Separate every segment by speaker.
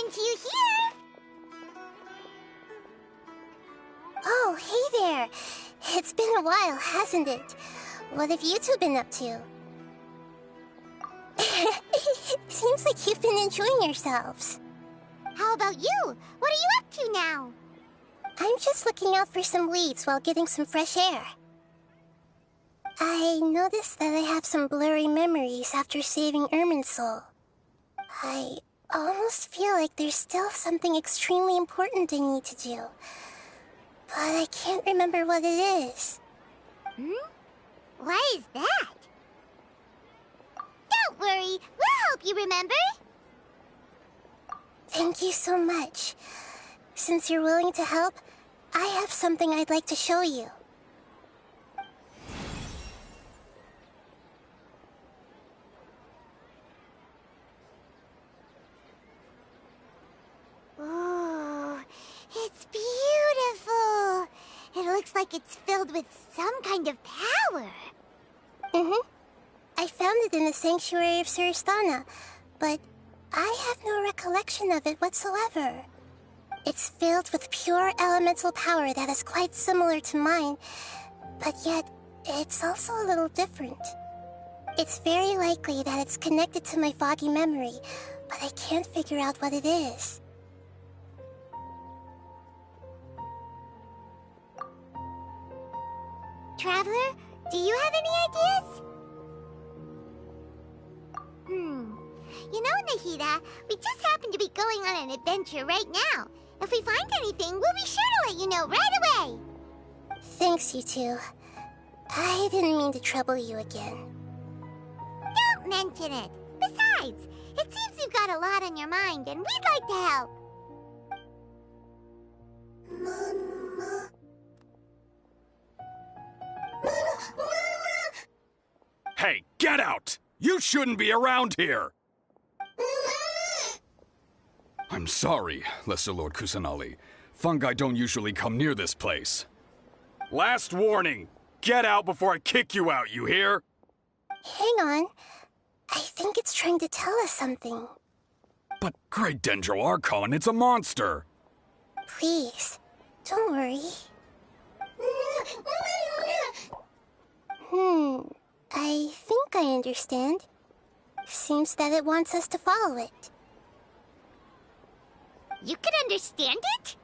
Speaker 1: into you here.
Speaker 2: Oh, hey there. It's been a while, hasn't it? What have you two been up to? Seems like you've been enjoying yourselves.
Speaker 1: How about you? What are you up to now?
Speaker 2: I'm just looking out for some weeds while getting some fresh air. I noticed that I have some blurry memories after saving Ermin's soul. I almost feel like there's still something extremely important I need to do. But I can't remember what it is.
Speaker 1: What is that? Don't worry, we'll help you remember.
Speaker 2: Thank you so much. Since you're willing to help, I have something I'd like to show you.
Speaker 1: Ooh, it's beautiful. It looks like it's filled with some kind of power.
Speaker 2: I found it in the sanctuary of Suristana, but I have no recollection of it whatsoever. It's filled with pure elemental power that is quite similar to mine, but yet it's also a little different. It's very likely that it's connected to my foggy memory, but I can't figure out what it is.
Speaker 1: Traveler, do you have any ideas? You know, Nahida, we just happen to be going on an adventure right now. If we find anything, we'll be sure to let you know right away.
Speaker 2: Thanks, you two. I didn't mean to trouble you again.
Speaker 1: Don't mention it. Besides, it seems you've got a lot on your mind, and we'd like to help.
Speaker 3: Hey, get out! You shouldn't be around here! I'm sorry, Lesser Lord Kusanali. Fungi don't usually come near this place. Last warning! Get out before I kick you out, you hear?
Speaker 2: Hang on. I think it's trying to tell us something.
Speaker 3: But Great Dendro Archon, it's a monster!
Speaker 2: Please, don't worry. I think I understand. Seems that it wants us to follow it.
Speaker 1: You can understand it?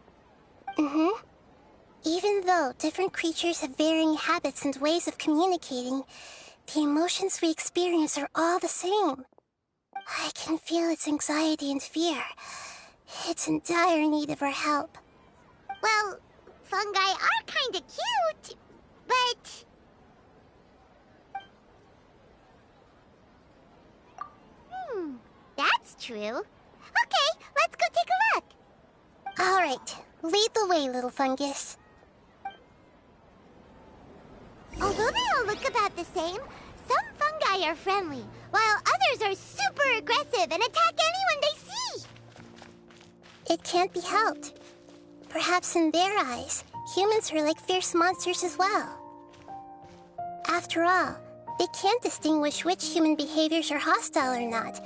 Speaker 2: Even though different creatures have varying habits and ways of communicating, the emotions we experience are all the same. I can feel its anxiety and fear. It's in dire need of our help.
Speaker 1: Well, fungi are kinda cute, but... that's true. Okay, let's go take a look.
Speaker 2: All right, lead the way, little fungus.
Speaker 1: Although they all look about the same, some fungi are friendly, while others are super aggressive and attack anyone they see.
Speaker 2: It can't be helped. Perhaps in their eyes, humans are like fierce monsters as well. After all, they can't distinguish which human behaviors are hostile or not,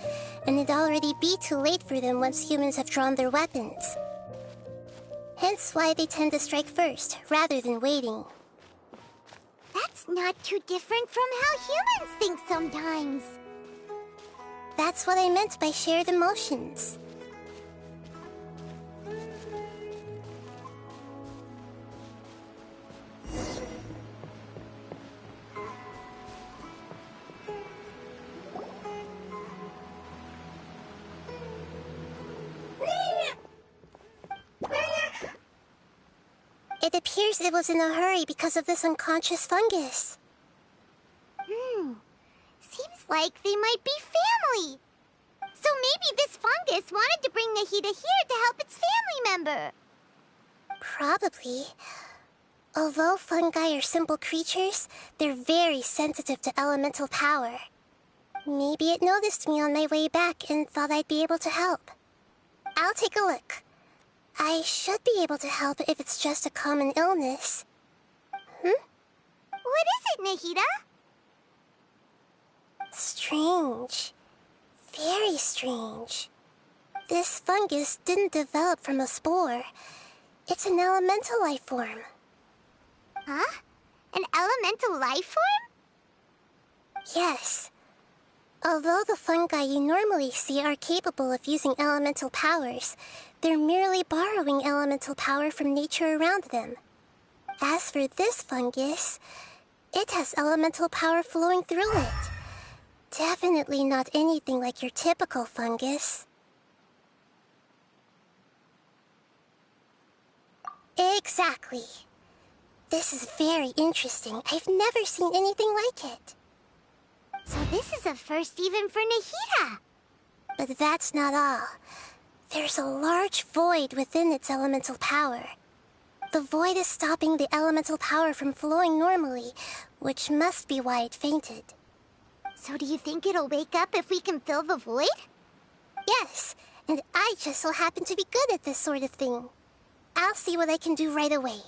Speaker 2: and it'd already be too late for them once humans have drawn their weapons. Hence why they tend to strike first, rather than waiting.
Speaker 1: That's not too different from how humans think sometimes.
Speaker 2: That's what I meant by shared emotions. It appears it was in a hurry because of this unconscious fungus.
Speaker 1: Seems like they might be family. So maybe this fungus wanted to bring Nahida here to help its family member.
Speaker 2: Probably. Although fungi are simple creatures, they're very sensitive to elemental power. Maybe it noticed me on my way back and thought I'd be able to help. I'll take a look. I should be able to help if it's just a common illness.
Speaker 1: What is it, Nahida?
Speaker 2: Strange. Very strange. This fungus didn't develop from a spore. It's an elemental life form.
Speaker 1: Huh? An elemental life form?
Speaker 2: Yes. Although the fungi you normally see are capable of using elemental powers, they're merely borrowing elemental power from nature around them. As for this fungus, it has elemental power flowing through it. Definitely not anything like your typical fungus. Exactly. This is very interesting. I've never seen anything like it.
Speaker 1: So this is a first even for Nahida.
Speaker 2: But that's not all. There's a large void within its elemental power. The void is stopping the elemental power from flowing normally, which must be why it fainted.
Speaker 1: So do you think it'll wake up if we can fill the void?
Speaker 2: Yes, and I just so happen to be good at this sort of thing. I'll see what I can do right away.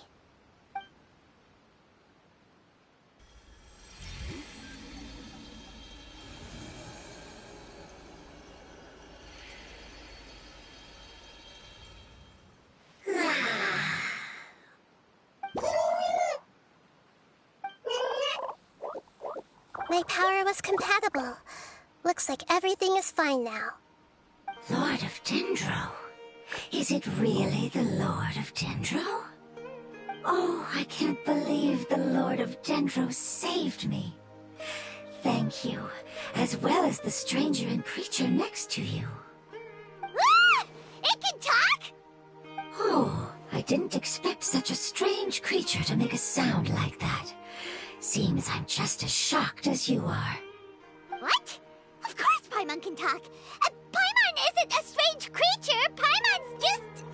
Speaker 2: My power was compatible. Looks like everything is fine now.
Speaker 4: Lord of Dendro? Is it really the Lord of Dendro? Oh, I can't believe the Lord of Dendro saved me. Thank you, as well as the stranger and creature next to you.
Speaker 1: Ah! It can talk?
Speaker 4: Oh, I didn't expect such a strange creature to make a sound like that. Seems I'm just as shocked as you are.
Speaker 1: What? Of course Paimon can talk. Paimon isn't a strange creature. Paimon's just...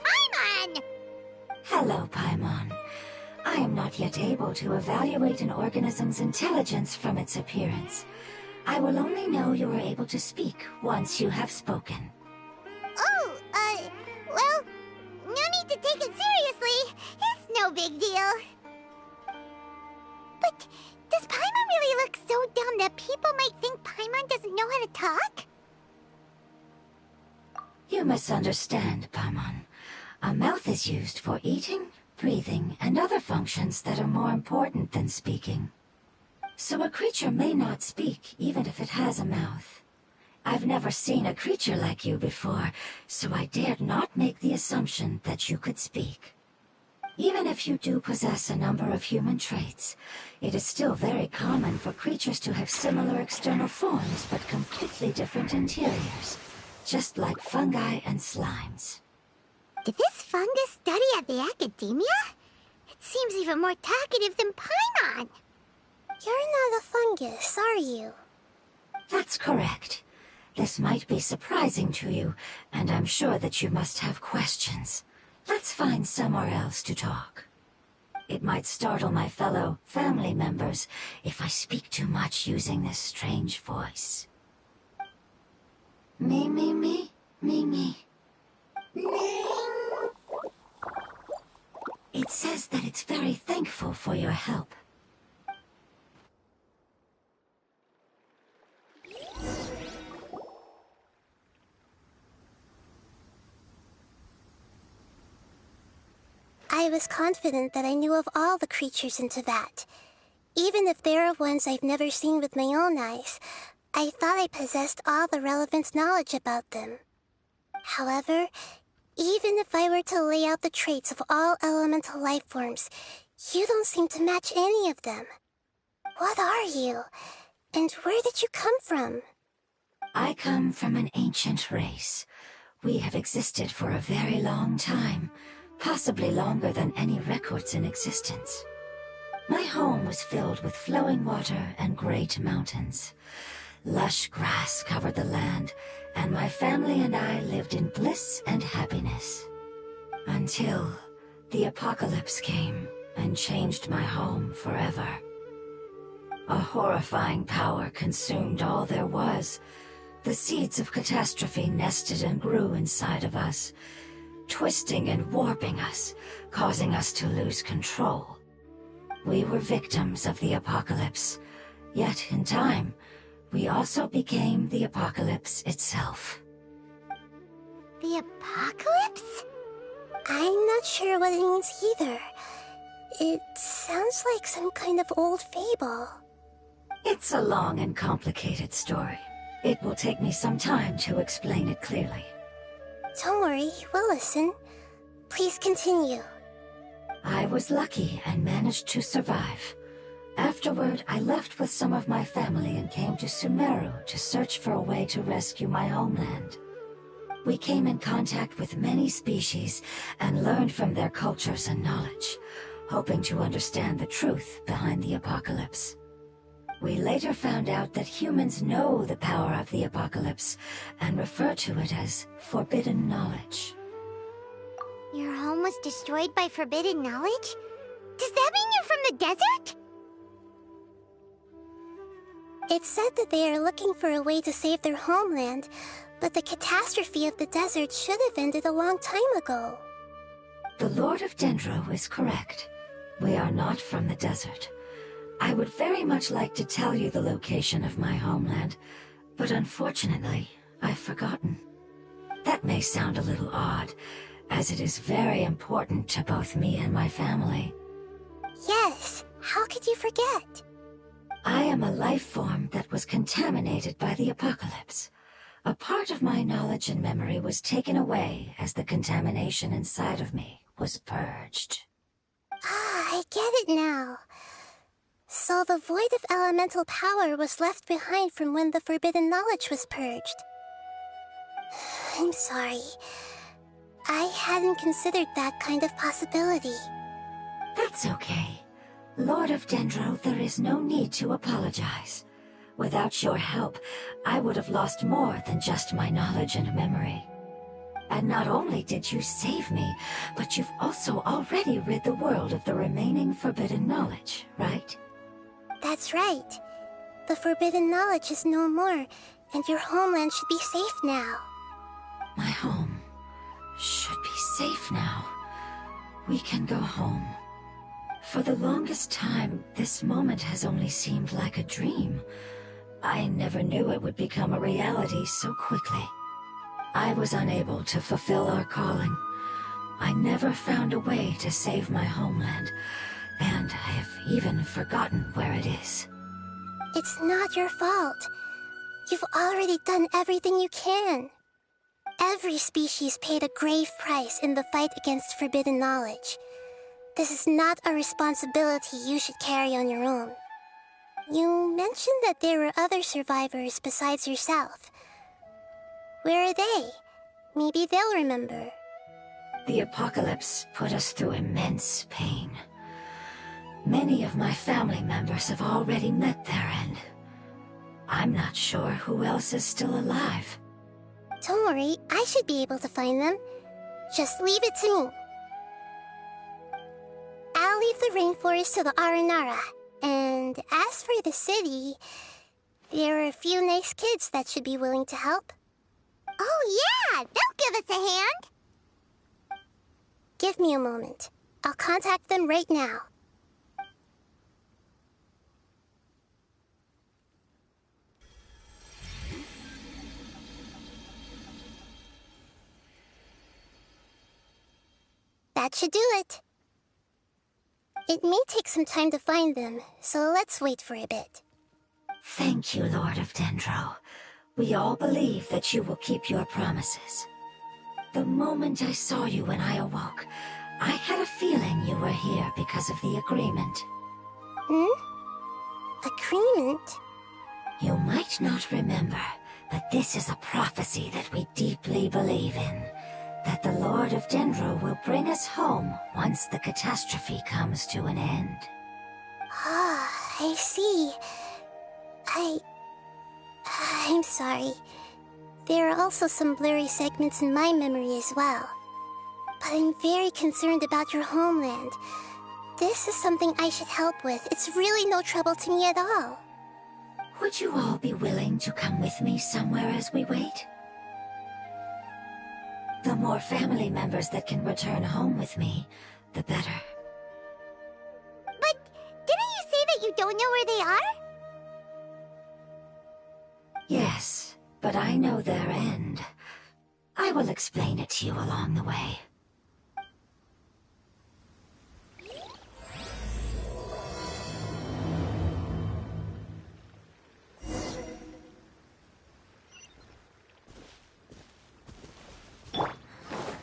Speaker 1: Paimon!
Speaker 4: Hello, Paimon. I am not yet able to evaluate an organism's intelligence from its appearance. I will only know you are able to speak once you have spoken.
Speaker 1: Oh, well, no need to take it seriously. It's no big deal. But does Paimon really look so dumb that people might think Paimon doesn't know how to talk?
Speaker 4: You misunderstand, Paimon. A mouth is used for eating, breathing, and other functions that are more important than speaking. So a creature may not speak even if it has a mouth. I've never seen a creature like you before, so I dared not make the assumption that you could speak. Even if you do possess a number of human traits, it is still very common for creatures to have similar external forms but completely different interiors, just like fungi and slimes.
Speaker 1: Did this fungus study at the academia? It seems even more talkative than Paimon.
Speaker 2: You're not a fungus, are you?
Speaker 4: That's correct. This might be surprising to you, and I'm sure that you must have questions. Let's find somewhere else to talk. It might startle my fellow family members if I speak too much using this strange voice. Me, me, me, me, me. It says that it's very thankful for your help.
Speaker 2: I was confident that I knew of all the creatures in Teyvat. Even if there are ones I've never seen with my own eyes, I thought I possessed all the relevant knowledge about them. However, even if I were to lay out the traits of all elemental life forms, you don't seem to match any of them. What are you? And where did you come from?
Speaker 4: I come from an ancient race. We have existed for a very long time. Possibly longer than any records in existence. My home was filled with flowing water and great mountains. Lush grass covered the land, and my family and I lived in bliss and happiness. Until the apocalypse came and changed my home forever. A horrifying power consumed all there was. The seeds of catastrophe nested and grew inside of us, twisting and warping us, causing us to lose control. We were victims of the apocalypse, yet in time, we also became the apocalypse itself.
Speaker 1: The apocalypse?
Speaker 2: I'm not sure what it means either. It sounds like some kind of old fable.
Speaker 4: It's a long and complicated story. It will take me some time to explain it clearly.
Speaker 2: Don't worry, we'll listen. Please continue.
Speaker 4: I was lucky and managed to survive. Afterward, I left with some of my family and came to Sumeru to search for a way to rescue my homeland. We came in contact with many species and learned from their cultures and knowledge, hoping to understand the truth behind the apocalypse. We later found out that humans know the power of the apocalypse and refer to it as forbidden knowledge.
Speaker 1: Your home was destroyed by forbidden knowledge? Does that mean you're from the desert?
Speaker 2: It's said that they are looking for a way to save their homeland, but the catastrophe of the desert should have ended a long time ago.
Speaker 4: The Lord of Dendro is correct. We are not from the desert. I would very much like to tell you the location of my homeland, but unfortunately, I've forgotten. That may sound a little odd, as it is very important to both me and my family.
Speaker 2: Yes, how could you forget?
Speaker 4: I am a life form that was contaminated by the apocalypse. A part of my knowledge and memory was taken away as the contamination inside of me was purged.
Speaker 2: Ah, I get it now. So the void of elemental power was left behind from when the forbidden knowledge was purged. I'm sorry. I hadn't considered that kind of possibility.
Speaker 4: That's okay. Lord of Dendro, there is no need to apologize. Without your help, I would have lost more than just my knowledge and memory. And not only did you save me, but you've also already rid the world of the remaining forbidden knowledge, right?
Speaker 2: That's right. The forbidden knowledge is no more, and your homeland should be safe now.
Speaker 4: My home should be safe now. We can go home. For the longest time, this moment has only seemed like a dream. I never knew it would become a reality so quickly. I was unable to fulfill our calling. I never found a way to save my homeland, and I have even forgotten where it is.
Speaker 2: It's not your fault. You've already done everything you can. Every species paid a grave price in the fight against forbidden knowledge. This is not a responsibility you should carry on your own. You mentioned that there were other survivors besides yourself. Where are they? Maybe they'll remember.
Speaker 4: The apocalypse put us through immense pain. Many of my family members have already met their end. I'm not sure who else is still alive.
Speaker 2: Don't worry, I should be able to find them. Just leave it to me. I'll leave the rainforest to the Aranara. And as for the city, there are a few nice kids that should be willing to help.
Speaker 1: Oh yeah, they'll give us a hand.
Speaker 2: Give me a moment. I'll contact them right now. That should do it. It may take some time to find them, so let's wait for a bit.
Speaker 4: Thank you, Lord of Dendro. We all believe that you will keep your promises. The moment I saw you when I awoke, I had a feeling you were here because of the agreement.
Speaker 2: Agreement?
Speaker 4: You might not remember, but this is a prophecy that we deeply believe in. That the Lord of Dendro will bring us home once the catastrophe comes to an end.
Speaker 2: Ah, I see. I'm sorry. There are also some blurry segments in my memory as well. But I'm very concerned about your homeland. This is something I should help with. It's really no trouble to me at all.
Speaker 4: Would you all be willing to come with me somewhere as we wait? The more family members that can return home with me, the better.
Speaker 1: But didn't you say that you don't know where they are?
Speaker 4: Yes, but I know their end. I I will explain it to you along the way.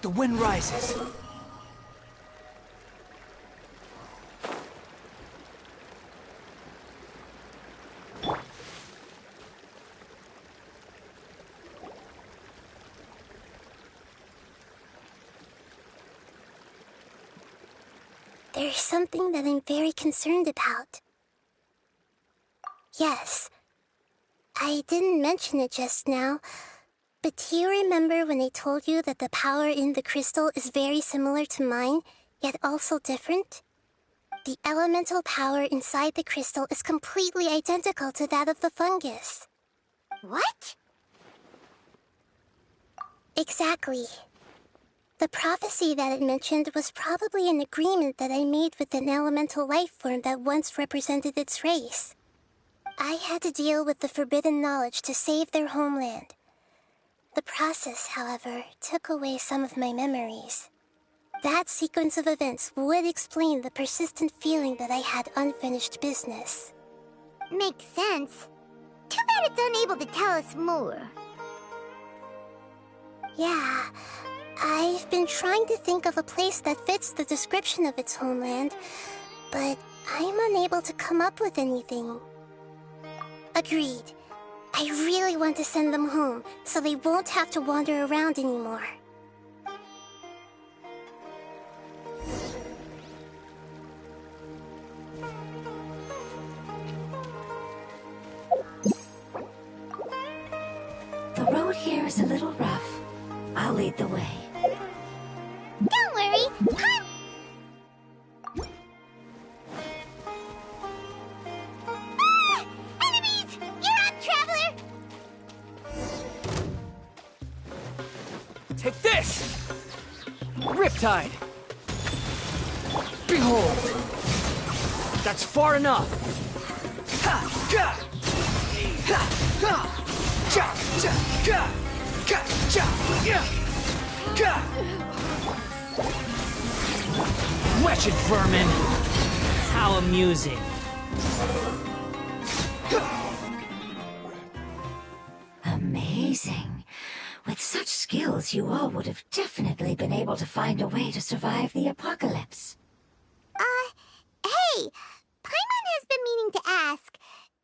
Speaker 5: The wind rises.
Speaker 2: There's something that I'm very concerned about. Yes, I didn't mention it just now, but do you remember when I told you that the power in the crystal is very similar to mine, yet also different? The elemental power inside the crystal is completely identical to that of the fungus.
Speaker 1: What?
Speaker 2: Exactly. The prophecy that it mentioned was probably an agreement that I made with an elemental life form that once represented its race. I had to deal with the forbidden knowledge to save their homeland. The process, however, took away some of my memories. That sequence of events would explain the persistent feeling that I had unfinished business.
Speaker 1: Makes sense. Too bad it's unable to tell us more.
Speaker 2: Yeah, I've been trying to think of a place that fits the description of its homeland, but I'm unable to come up with anything. Agreed. I really want to send them home, so they won't have to wander around anymore.
Speaker 4: The road here is a little rough. I'll lead the way.
Speaker 1: Don't worry, enemies! You're up, traveler!
Speaker 5: Take this! Riptide! Behold! That's far enough! Ha! Ga! Ha! Ga! Cha! Cha! Ga! Ga! Cha! Ya! Ga! Wretched vermin! How amusing!
Speaker 4: Amazing. With such skills, you all would have definitely been able to find a way to survive the apocalypse.
Speaker 1: Hey! Paimon has been meaning to ask.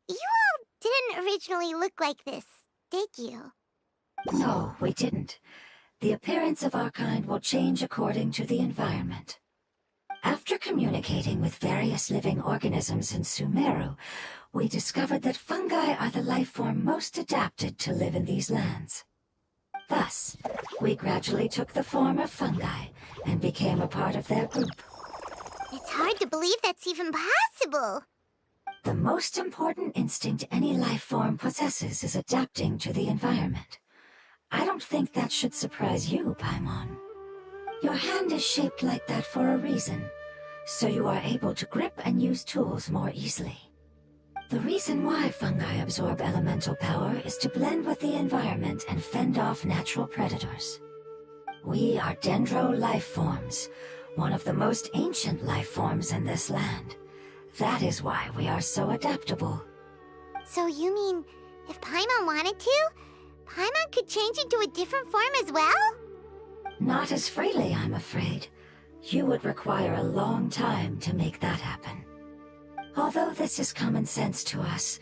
Speaker 1: You all didn't originally look like this, did you?
Speaker 4: No, we didn't. The appearance of our kind will change according to the environment. After communicating with various living organisms in Sumeru, we discovered that fungi are the life form most adapted to live in these lands. Thus, we gradually took the form of fungi and became a part of their group.
Speaker 1: It's hard to believe that's even possible.
Speaker 4: The most important instinct any life form possesses is adapting to the environment. I don't think that should surprise you, Paimon. Your hand is shaped like that for a reason, so you are able to grip and use tools more easily. The reason why fungi absorb elemental power is to blend with the environment and fend off natural predators. We are dendro life forms, one of the most ancient life forms in this land. That is why we are so adaptable.
Speaker 1: So you mean, if Paimon wanted to, Paimon could change into a different form as well?
Speaker 4: Not as freely, I'm afraid. You would require a long time to make that happen. Although this is common sense to us,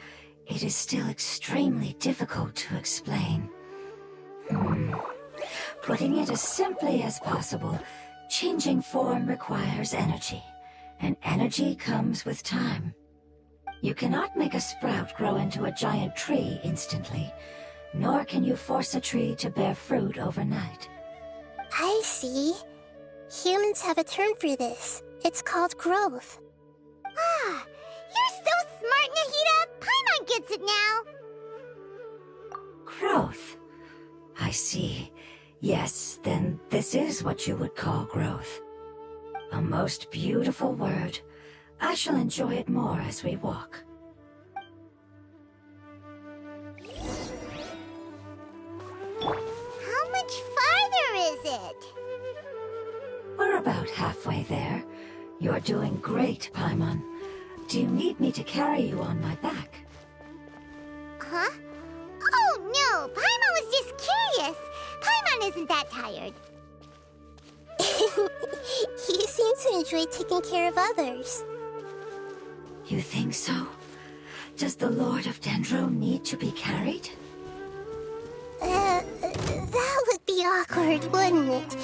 Speaker 4: it is still extremely difficult to explain. Putting it as simply as possible, changing form requires energy, and energy comes with time. You cannot make a sprout grow into a giant tree instantly, nor can you force a tree to bear fruit overnight.
Speaker 2: I see. Humans have a term for this. It's called growth.
Speaker 1: Ah, you're so smart, Nahida! Paimon gets it now!
Speaker 4: Growth. I see. Yes, then this is what you would call growth. A most beautiful word. I shall enjoy it more as we walk.
Speaker 1: How much farther
Speaker 4: about halfway there. You're doing great, Paimon. Do you need me to carry you on my back?
Speaker 1: Huh? Oh, no! Paimon was just curious. Paimon isn't that tired.
Speaker 2: You seem to enjoy taking care of others.
Speaker 4: You think so? Does the Lord of Dendro need to be carried?
Speaker 2: That would be awkward, wouldn't it?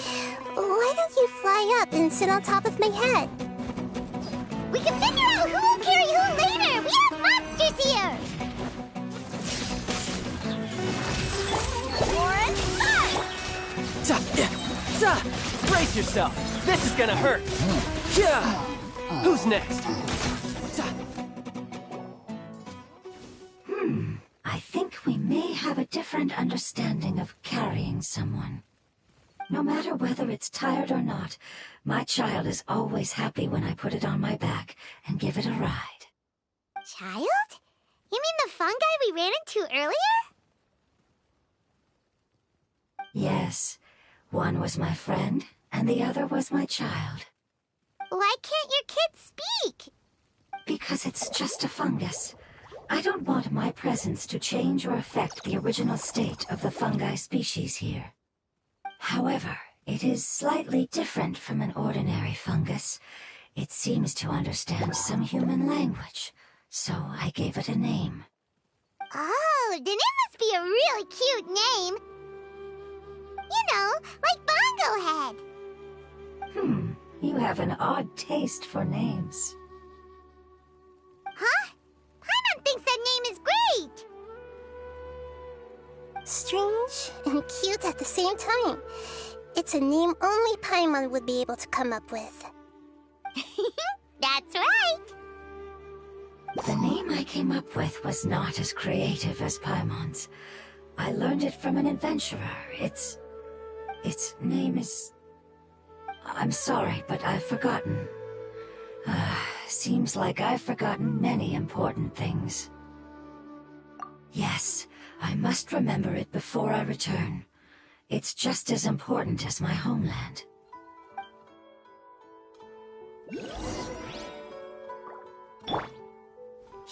Speaker 2: Why don't you fly up and sit on top of my head?
Speaker 1: We can figure out who will carry who later! We have monsters here! One,
Speaker 5: Brace yourself! This is gonna hurt! Yeah. Who's next?
Speaker 4: I think we may have a different understanding of carrying someone. No matter whether it's tired or not, my child is always happy when I put it on my back and give it a ride.
Speaker 1: Child? You mean the fungi we ran into earlier?
Speaker 4: Yes, one was my friend, and the other was my child.
Speaker 1: Why can't your kid speak?
Speaker 4: Because it's just a fungus. I don't want my presence to change or affect the original state of the fungi species here. However, it is slightly different from an ordinary fungus. It seems to understand some human language, so I gave it a name.
Speaker 1: Oh, then it must be a really cute name. You know, like Bongo Head.
Speaker 4: You have an odd taste for names.
Speaker 1: Huh? Paimon thinks that name is great.
Speaker 2: Strange and cute at the same time. It's a name only Paimon would be able to come up with.
Speaker 1: That's right.
Speaker 4: The name I came up with was not as creative as Paimon's. I learned it from an adventurer. Its name is... I'm sorry, but I've forgotten. Seems like I've forgotten many important things. Yes, I must remember it before I return. It's just as important as my homeland.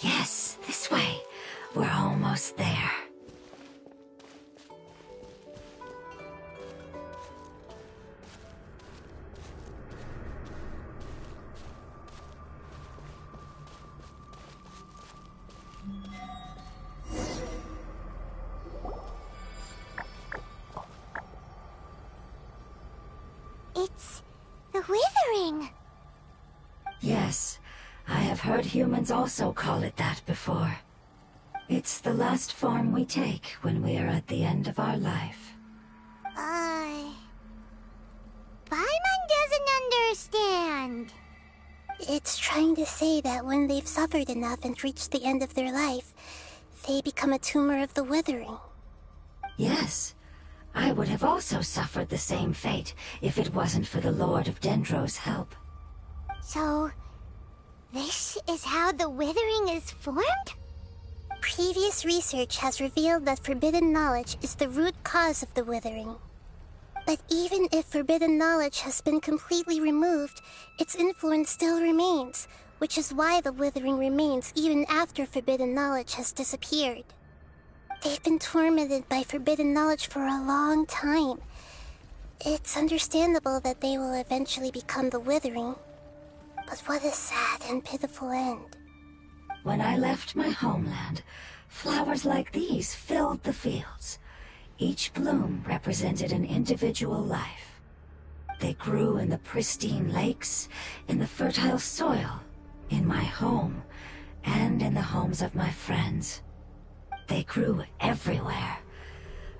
Speaker 4: Yes, this way. We're almost there.
Speaker 1: It's the withering.
Speaker 4: Yes, I have heard humans also call it that before. It's the last form we take when we are at the end of our life.
Speaker 1: Paimon doesn't understand.
Speaker 2: It's trying to say that when they've suffered enough and reached the end of their life, they become a tumor of the withering.
Speaker 4: Yes, I would have also suffered the same fate if it wasn't for the Lord of Dendro's help.
Speaker 1: So, this is how the withering is formed?
Speaker 2: Previous research has revealed that forbidden knowledge is the root cause of the withering. But even if forbidden knowledge has been completely removed, its influence still remains, which is why the withering remains even after forbidden knowledge has disappeared. They've been tormented by forbidden knowledge for a long time. It's understandable that they will eventually become the withering. But what a sad and pitiful end.
Speaker 4: When I left my homeland, flowers like these filled the fields. Each bloom represented an individual life. They grew in the pristine lakes, in the fertile soil, in my home, and in the homes of my friends. They grew everywhere,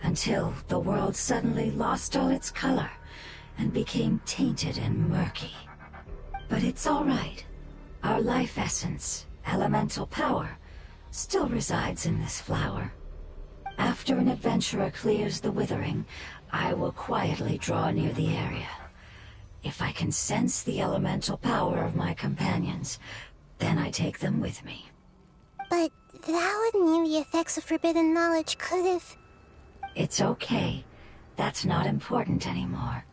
Speaker 4: until the world suddenly lost all its color and became tainted and murky. But it's all right. Our life essence, elemental power, still resides in this flower. After an adventurer clears the withering, I will quietly draw near the area. If I can sense the elemental power of my companions, then I take them with me.
Speaker 2: But that would mean the effects of forbidden knowledge could have...
Speaker 4: It's okay. That's not important anymore.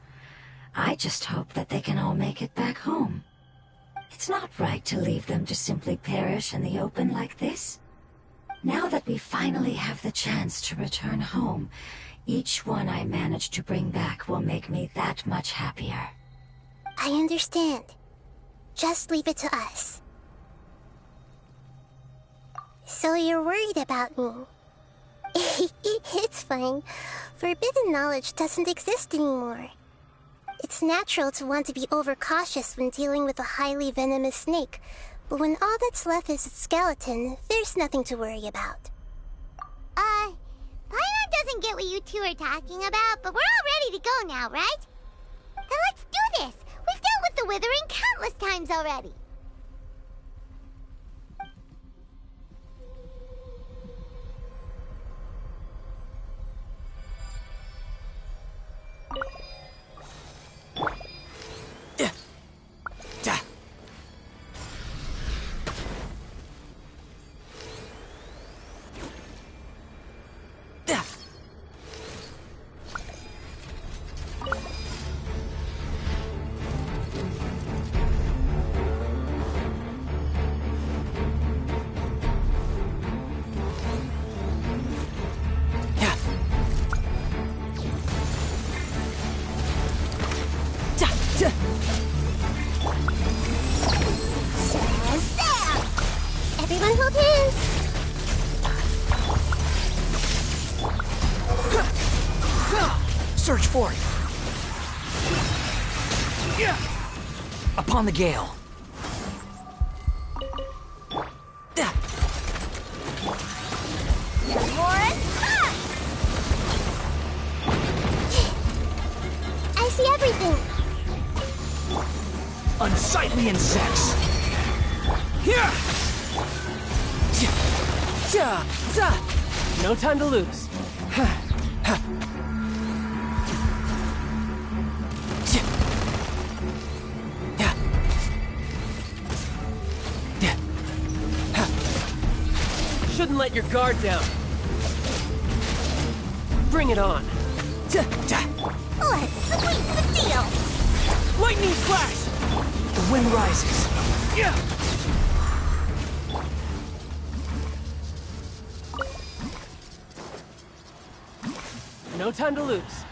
Speaker 4: I just hope that they can all make it back home. It's not right to leave them to simply perish in the open like this. Now that we finally have the chance to return home, each one I manage to bring back will make me that much happier.
Speaker 2: I understand. Just leave it to us. So you're worried about me? It's fine. Forbidden knowledge doesn't exist anymore. It's natural to want to be overcautious when dealing with a highly venomous snake, but when all that's left is its skeleton, there's nothing to worry about.
Speaker 1: Paimon doesn't get what you two are talking about, but we're all ready to go now, right? Then let's do this! We've dealt with the withering countless times already!
Speaker 2: Everyone hold hands!
Speaker 5: Search for it! Upon the gale.
Speaker 2: I see everything!
Speaker 5: Unsightly insects! No time to lose. Shouldn't let your guard down. Bring it on.
Speaker 1: Let's sweep the deal!
Speaker 5: Lightning flash! The wind rises. No time to lose.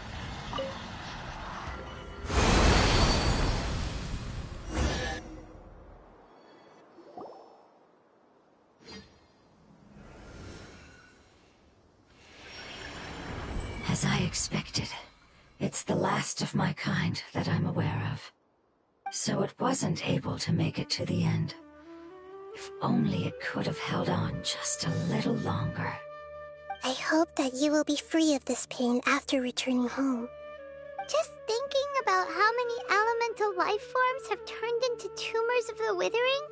Speaker 4: As I expected, it's the last of my kind that I'm aware of. So it wasn't able to make it to the end. If only it could have held on just a little longer.
Speaker 2: I hope that you will be free of this pain after returning home.
Speaker 1: Just thinking about how many elemental life forms have turned into tumors of the withering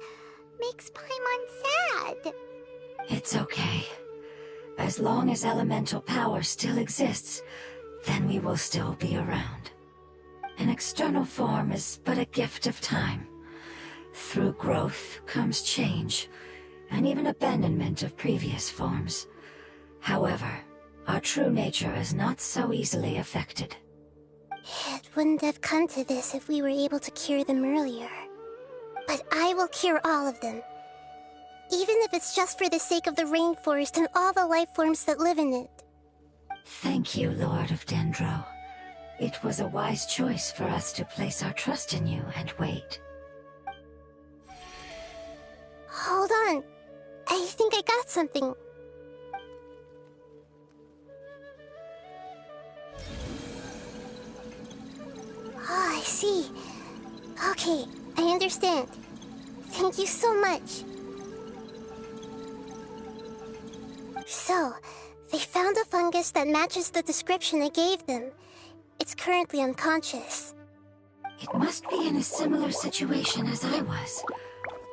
Speaker 1: makes Paimon sad.
Speaker 4: It's okay. As long as elemental power still exists, then we will still be around. An external form is but a gift of time. Through growth comes change, and even abandonment of previous forms. However, our true nature is not so easily affected.
Speaker 2: It wouldn't have come to this if we were able to cure them earlier. But I will cure all of them. Even if it's just for the sake of the rainforest and all the life forms that live in it.
Speaker 4: Thank you, Lord of Dendro. It was a wise choice for us to place our trust in you and wait.
Speaker 2: Hold on. I think I got something. Oh, I see. Okay, I understand. Thank you so much. So, they found a fungus that matches the description I gave them. It's currently unconscious.
Speaker 4: It must be in a similar situation as I was.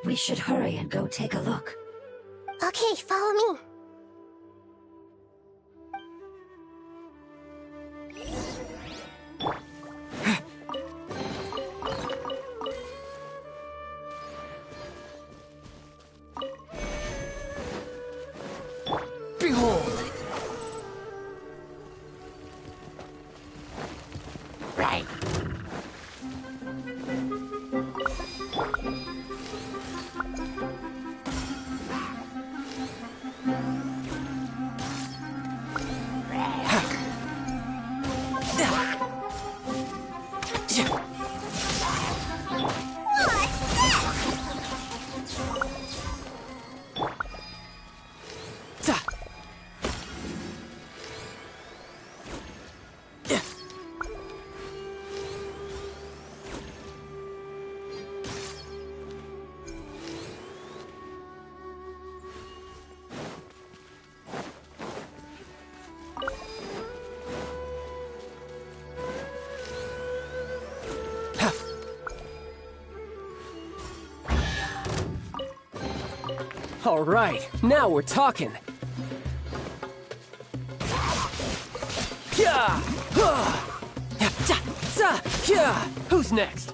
Speaker 4: We should hurry and go take a look.
Speaker 2: Okay, follow me.
Speaker 5: Behold!
Speaker 1: Right. What's this?
Speaker 5: Ta. Yeah. All right, now we're talking. Yeah! Yeah! Who's next?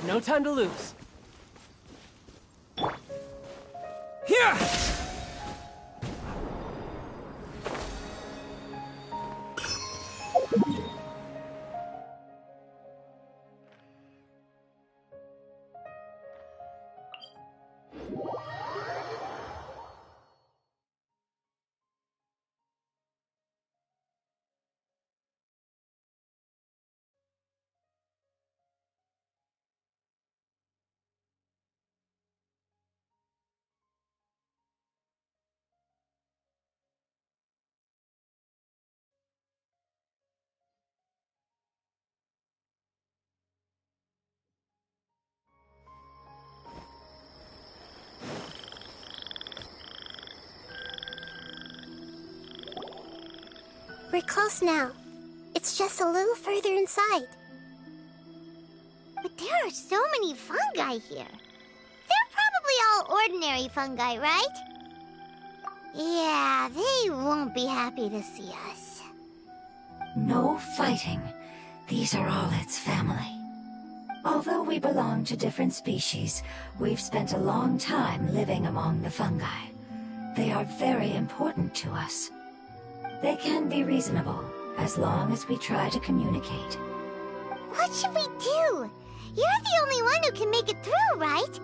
Speaker 5: No time to lose. Here!
Speaker 2: We're close now. It's just a little further inside.
Speaker 1: But there are so many fungi here. They're probably all ordinary fungi, right? Yeah, they won't be happy to see us.
Speaker 4: No fighting. These are all its family. Although we belong to different species, we've spent a long time living among the fungi. They are very important to us. They can be reasonable, as long as we try to communicate.
Speaker 1: What should we do? You're the only one who can make it through, right?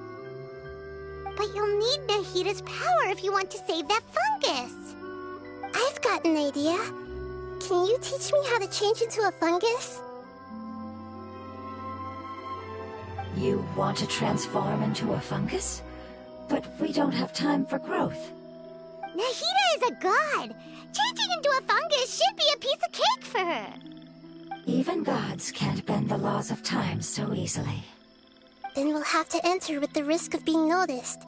Speaker 1: But you'll need Nahida's power if you want to save that fungus.
Speaker 2: I've got an idea. Can you teach me how to change into a fungus?
Speaker 4: You want to transform into a fungus? But we don't have time for growth.
Speaker 1: Nahida is a god. Changing into a fungus should be a piece of cake for her.
Speaker 4: Even gods can't bend the laws of time so easily.
Speaker 2: Then we'll have to enter with the risk of being noticed.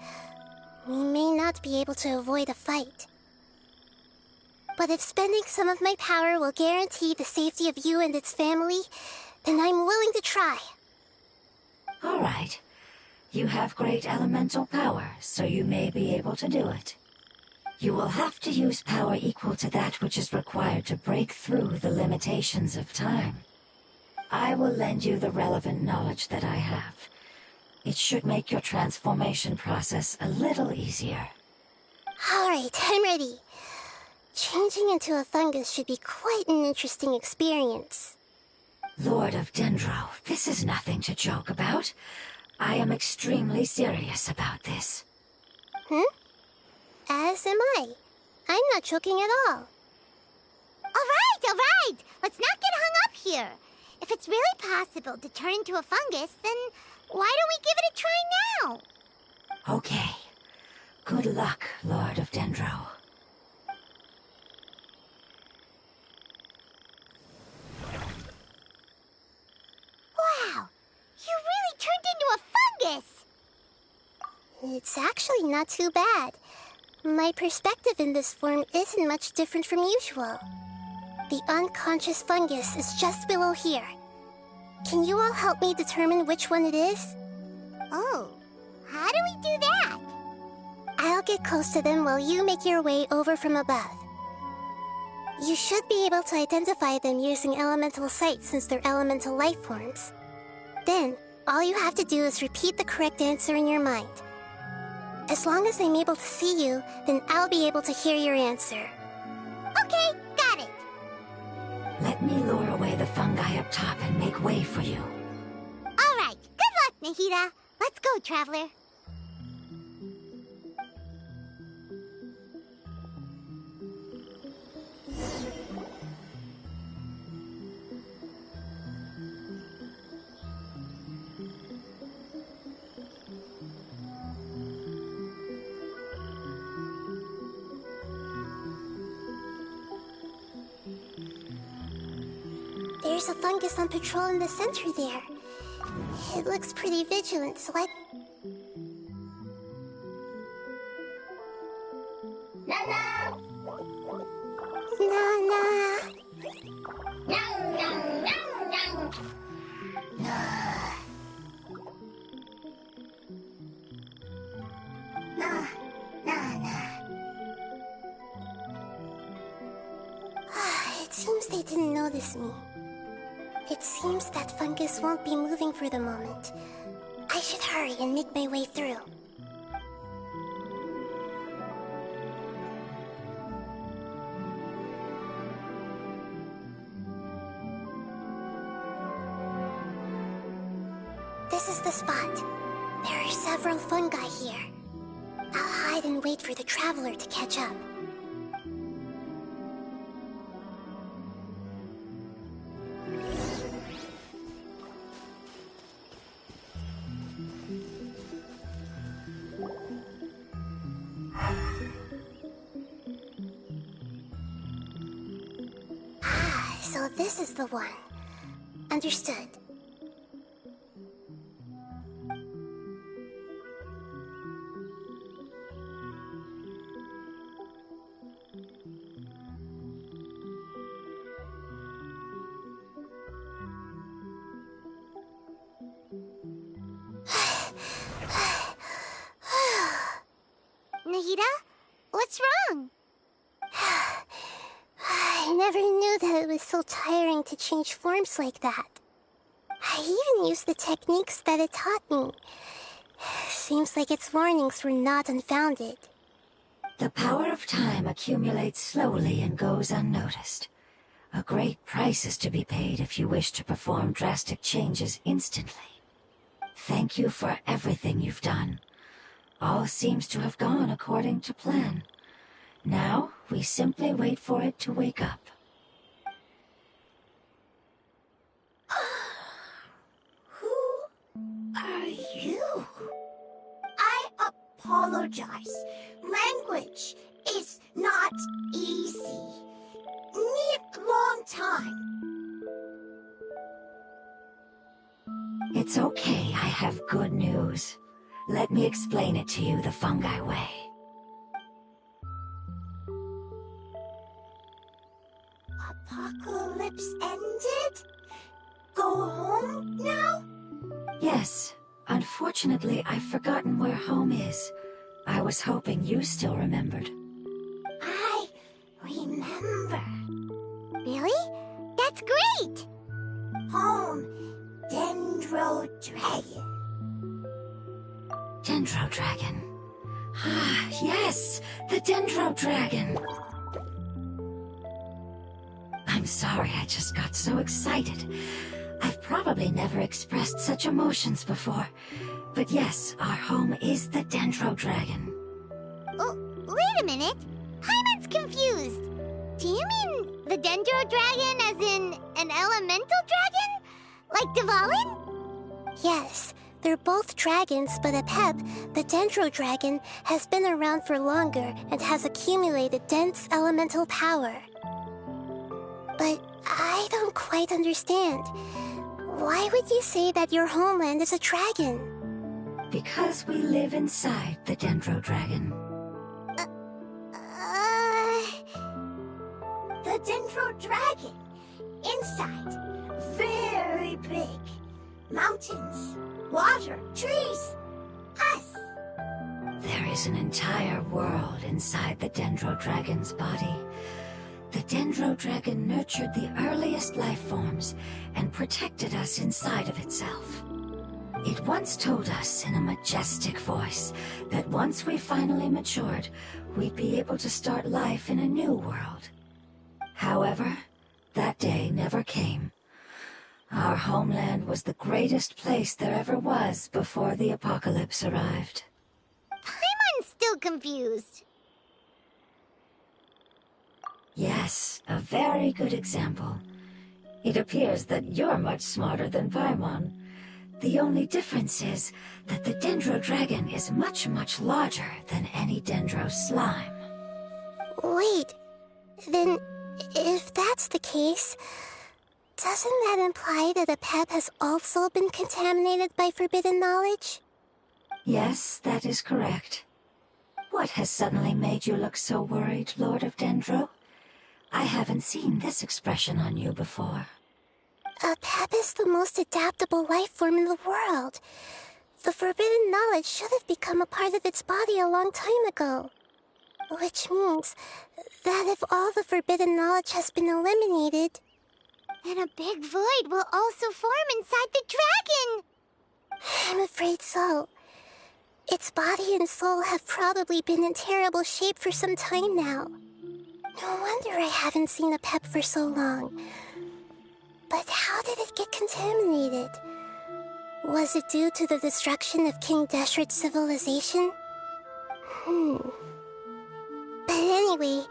Speaker 2: We may not be able to avoid a fight. But if spending some of my power will guarantee the safety of you and its family, then I'm willing to try.
Speaker 4: All right. You have great elemental power, so you may be able to do it. You will have to use power equal to that which is required to break through the limitations of time. I will lend you the relevant knowledge that I have. It should make your transformation process a little easier.
Speaker 2: All right, I'm ready. Changing into a fungus should be quite an interesting experience.
Speaker 4: Lord of Dendro, this is nothing to joke about. I am extremely serious about this.
Speaker 2: As am I. I'm not joking at all.
Speaker 1: All right. Let's not get hung up here. If it's really possible to turn into a fungus, then why don't we give it a try now?
Speaker 4: Okay. Good luck, Lord of Dendro.
Speaker 1: Wow, you really turned into a fungus!
Speaker 2: It's actually not too bad. My perspective in this form isn't much different from usual. The unconscious fungus is just below here. Can you all help me determine which one it is?
Speaker 1: Oh, how do we do that?
Speaker 2: I'll get close to them while you make your way over from above. You should be able to identify them using elemental sight since they're elemental life forms. Then, all you have to do is repeat the correct answer in your mind. As long as I'm able to see you, then I'll be able to hear your answer.
Speaker 1: Okay, got it.
Speaker 4: Let me lure away the fungi up top and make way for you.
Speaker 1: All right, good luck, Nahida. Let's go, traveler.
Speaker 2: There's a fungus on patrol in the center there. It looks pretty vigilant, so I...
Speaker 1: Nana!
Speaker 2: Nana!
Speaker 1: Nom, nom, nom, nom.
Speaker 2: It seems they didn't notice me. It seems that fungus won't be moving for the moment. I should hurry and make my way through. This is the spot. There are several fungi here. I'll hide and wait for the traveler to catch up. So this is the one. Understood.
Speaker 1: Nahida, what's wrong?
Speaker 2: I never knew that it was so tiring to change forms like that. I even used the techniques that it taught me. Seems like its warnings were not unfounded.
Speaker 4: The power of time accumulates slowly and goes unnoticed. A great price is to be paid if you wish to perform drastic changes instantly. Thank you for everything you've done. All seems to have gone according to plan. Now, we simply wait for it to wake up.
Speaker 1: Who are you? I apologize. Language is not easy. Need long time.
Speaker 4: It's okay, I have good news. Let me explain it to you the fungi way.
Speaker 1: Apocalypse ended? Go home now?
Speaker 4: Yes. Unfortunately, I've forgotten where home is. I was hoping you still remembered.
Speaker 1: I remember. Really? That's great! Home, Dendro Dragon.
Speaker 4: Dendro Dragon. Ah, yes! The Dendro Dragon! I'm sorry, I just got so excited. I've probably never expressed such emotions before. But yes, our home is the Dendro Dragon.
Speaker 1: Oh, wait a minute. Hyman's confused. Do you mean the Dendro Dragon as in an elemental dragon? Like Dvalin?
Speaker 2: Yes, they're both dragons, but Apep, the Dendro Dragon, has been around for longer and has accumulated dense elemental power. But I don't quite understand. Why would you say that your homeland is a dragon?
Speaker 4: Because we live inside the Dendro Dragon.
Speaker 1: The Dendro Dragon. Inside. Very big. Mountains, water, trees. Us.
Speaker 4: There is an entire world inside the Dendro Dragon's body. The Dendro Dragon nurtured the earliest life forms and protected us inside of itself. It once told us in a majestic voice that once we finally matured, we'd be able to start life in a new world. However, that day never came. Our homeland was the greatest place there ever was before the apocalypse arrived.
Speaker 1: Paimon's still confused.
Speaker 4: Yes, a very good example. It appears that you're much smarter than Paimon. The only difference is that the Dendro Dragon is much, much larger than any Dendro slime.
Speaker 2: Wait, then if that's the case, doesn't that imply that the pep has also been contaminated by forbidden knowledge?
Speaker 4: Yes, that is correct. What has suddenly made you look so worried, Lord of Dendro? I haven't seen this expression on you before.
Speaker 2: A pep is the most adaptable life form in the world. The forbidden knowledge should have become a part of its body a long time ago. Which means that if all the forbidden knowledge has been eliminated,
Speaker 1: then a big void will also form inside the dragon!
Speaker 2: I'm afraid so. Its body and soul have probably been in terrible shape for some time now. No wonder I haven't seen a pep for so long. But how did it get contaminated? Was it due to the destruction of King Deshret's civilization? But anyway,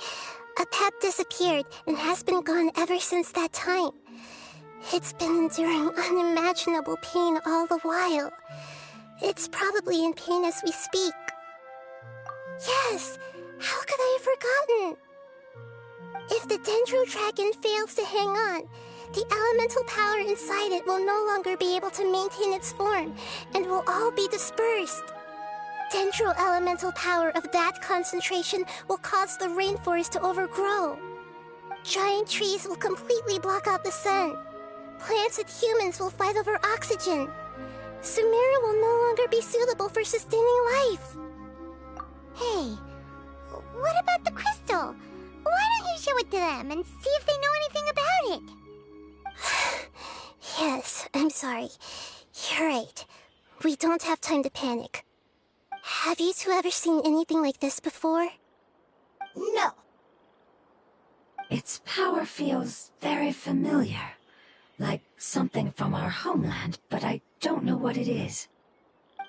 Speaker 2: a pep disappeared and has been gone ever since that time. It's been enduring unimaginable pain all the while. It's probably in pain as we speak. Yes! How could I have forgotten? If the Dendro Dragon fails to hang on, the elemental power inside it will no longer be able to maintain its form and will all be dispersed. Dendro elemental power of that concentration will cause the rainforest to overgrow. Giant trees will completely block out the sun. Plants and humans will fight over oxygen. Sumeru will no longer be suitable for sustaining life.
Speaker 1: Hey, what about the crystal? Why don't you show it to them and see if they know anything about it?
Speaker 2: Yes, I'm sorry. You're right. We don't have time to panic. Have you two ever seen anything like this before?
Speaker 1: No.
Speaker 4: Its power feels very familiar. Like something from our homeland, but I don't know what it is.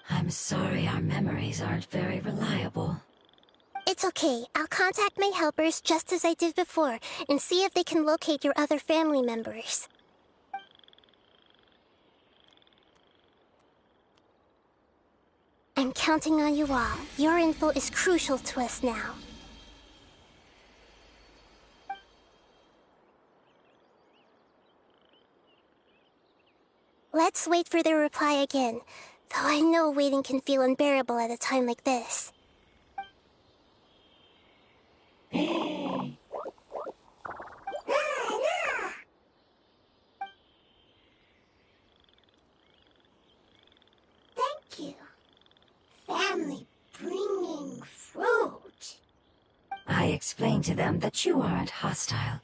Speaker 4: I'm sorry our memories aren't very reliable.
Speaker 2: It's okay. I'll contact my helpers just as I did before and see if they can locate your other family members. I'm counting on you all. Your info is crucial to us now. Let's wait for their reply again, though I know waiting can feel unbearable at a time like this.
Speaker 1: Thank you. Family bringing fruit.
Speaker 4: I explained to them that you aren't hostile.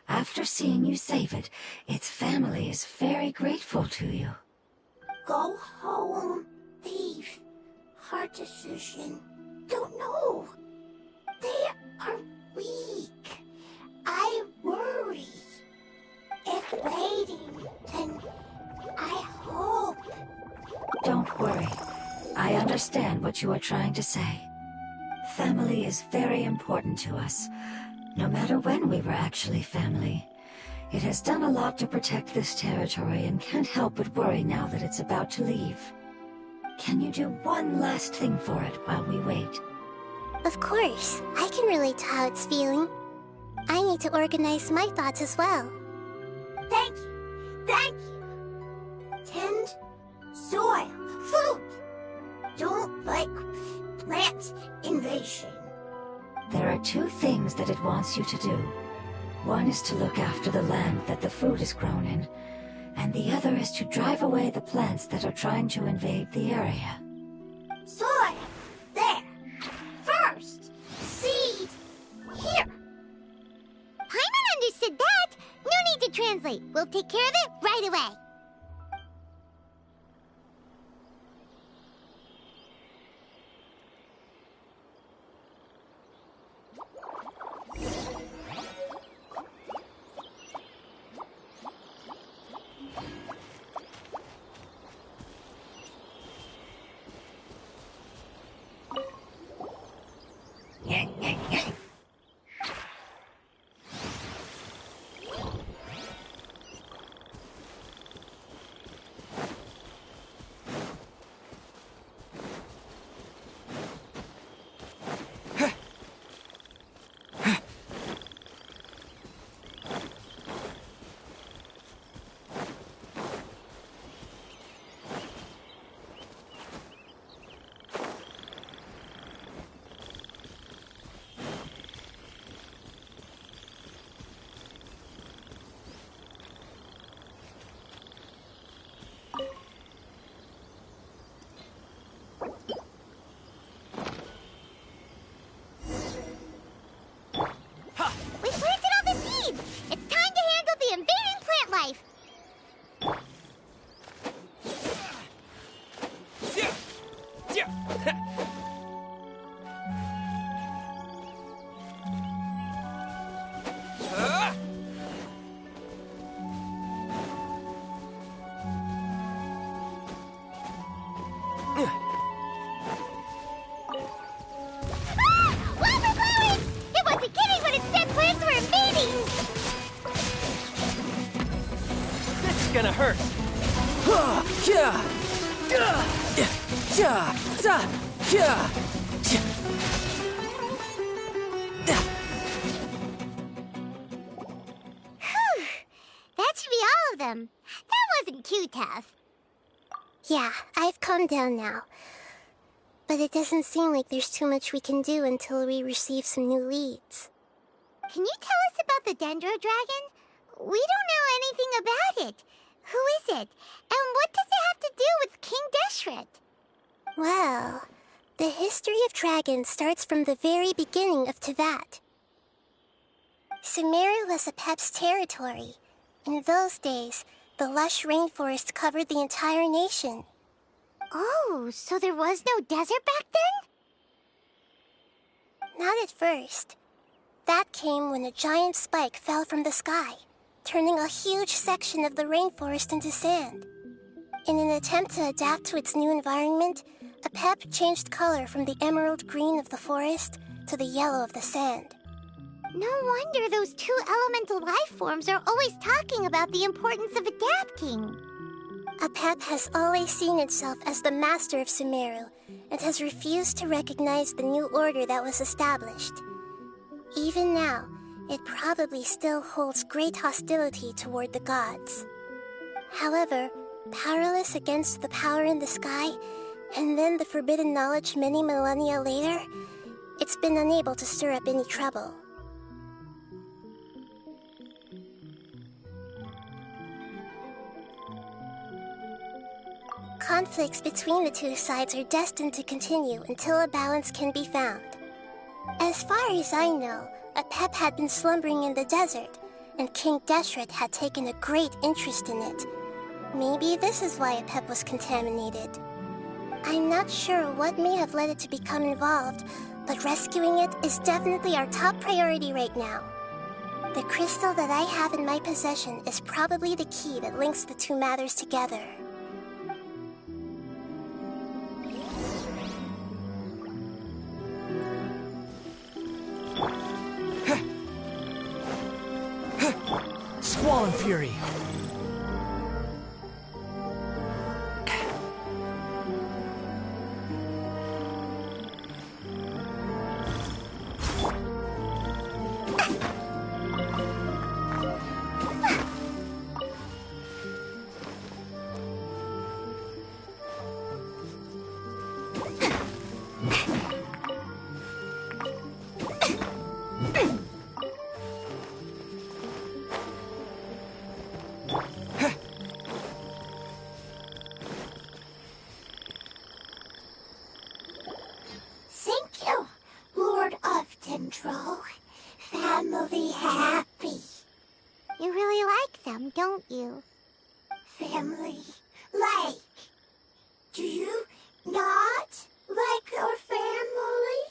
Speaker 4: After seeing you save it, its family is very grateful to you.
Speaker 1: Go home. Leave. Hard decision. Don't know. They are weak. I worry. If waiting, then I hope.
Speaker 4: Don't worry. I understand what you are trying to say. Family is very important to us. No matter when we were actually family. It has done a lot to protect this territory and can't help but worry now that it's about to leave. Can you do one last thing for it while we wait?
Speaker 2: Of course, I can relate to how it's feeling. I need to organize my thoughts as well.
Speaker 1: Thank you. Thank you. Tend soil. Food. Don't like plant invasion.
Speaker 4: There are two things that it wants you to do. One is to look after the land that the food is grown in, and the other is to drive away the plants that are trying to invade the area.
Speaker 1: Soil. There. First. Seed. Here. Paimon understood that. No need to translate. We'll take care of it right away. Wildflowers! It wasn't kidding when it said plants were invading!
Speaker 5: This is gonna hurt.
Speaker 1: That should be all of them. That wasn't too tough.
Speaker 2: Yeah, I've calmed down now. But it doesn't seem like there's too much we can do until we receive some new leads.
Speaker 1: Can you tell us about the Dendro Dragon? We don't know anything about it. Who is it? And what does it have to do with King Deshret?
Speaker 2: Well, the history of dragons starts from the very beginning of Tevat. Sumeru was Apep's territory. In those days, the lush rainforest covered the entire nation.
Speaker 1: Oh, so there was no desert back then?
Speaker 2: Not at first. That came when a giant spike fell from the sky, turning a huge section of the rainforest into sand. In an attempt to adapt to its new environment, Apep changed color from the emerald green of the forest to the yellow of the sand.
Speaker 1: No wonder those two elemental life forms are always talking about the importance of adapting.
Speaker 2: Apep has always seen itself as the master of Sumeru and has refused to recognize the new order that was established. Even now, it probably still holds great hostility toward the gods. However, powerless against the power in the sky, and then the forbidden knowledge many millennia later, it's been unable to stir up any trouble. Conflicts between the two sides are destined to continue until a balance can be found. As far as I know, Apep had been slumbering in the desert, and King Deshret had taken a great interest in it. Maybe this is why Apep was contaminated. I'm not sure what may have led it to become involved, but rescuing it is definitely our top priority right now. The crystal that I have in my possession is probably the key that links the two matters together.
Speaker 5: Squall and Fury.
Speaker 1: Thank you, Lord of Dendro. Family happy. You really like them, don't you? Family like. Do you not like your family?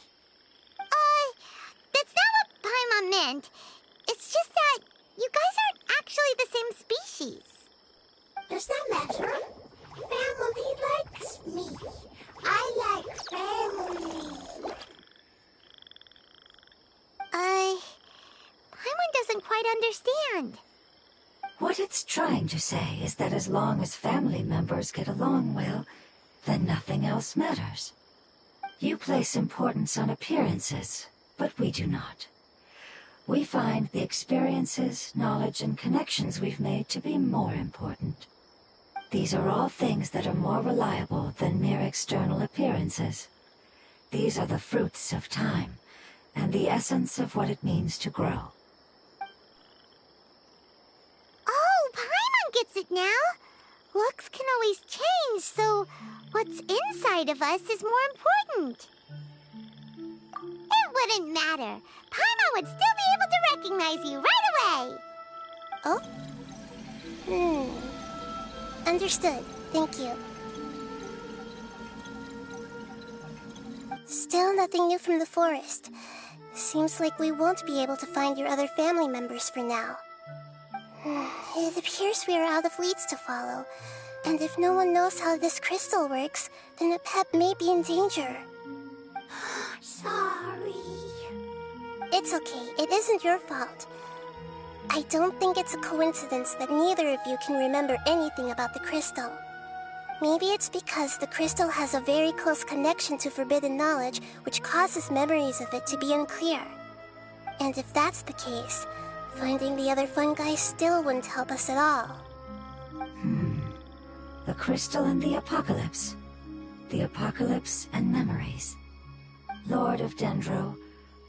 Speaker 1: That's not what Paimon meant. It's just that you guys aren't actually the same species. Does that matter? Family likes me. I like family. Paimon doesn't quite understand.
Speaker 4: What it's trying to say is that as long as family members get along well, then nothing else matters. You place importance on appearances, but we do not. We find the experiences, knowledge, and connections we've made to be more important. These are all things that are more reliable than mere external appearances. These are the fruits of time, and the essence of what it means to grow.
Speaker 1: Oh, Paimon gets it now. Looks can always change, so what's inside of us is more important. It wouldn't matter. Paimon would still be able to recognize you right away.
Speaker 2: Oh? Understood. Thank you. Still nothing new from the forest. Seems like we won't be able to find your other family members for now. It appears we are out of leads to follow. And if no one knows how this crystal works, then the pet may be in danger.
Speaker 1: Sorry.
Speaker 2: It's okay. It isn't your fault. I don't think it's a coincidence that neither of you can remember anything about the crystal. Maybe it's because the crystal has a very close connection to forbidden knowledge, which causes memories of it to be unclear. And if that's the case, finding the other fungi still wouldn't help us at all.
Speaker 4: The crystal and the apocalypse. The apocalypse and memories. Lord of Dendro,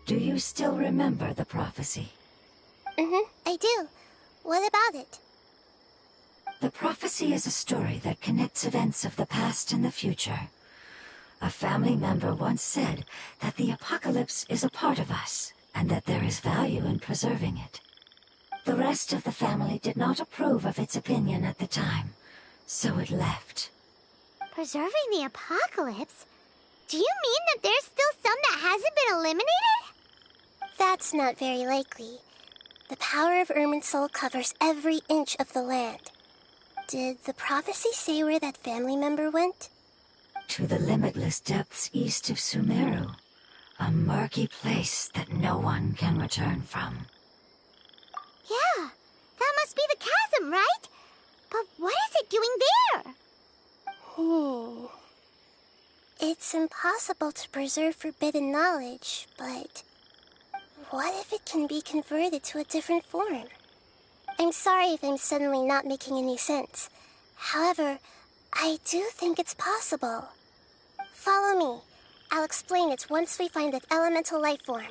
Speaker 4: do you still remember the prophecy?
Speaker 2: I do. What about it?
Speaker 4: The prophecy is a story that connects events of the past and the future. A family member once said that the apocalypse is a part of us, and that there is value in preserving it. The rest of the family did not approve of its opinion at the time, so it left.
Speaker 1: Preserving the apocalypse? Do you mean that there's still some that hasn't been eliminated?
Speaker 2: That's not very likely. The power of Irminsul covers every inch of the land. Did the prophecy say where that family member went?
Speaker 4: To the limitless depths east of Sumeru. A murky place that no one can return from.
Speaker 1: Yeah, that must be the chasm, right? But what is it doing there?
Speaker 2: It's impossible to preserve forbidden knowledge, but what if it can be converted to a different form? I'm sorry if I'm suddenly not making any sense. However, I do think it's possible. Follow me. I'll explain it once we find that elemental life form.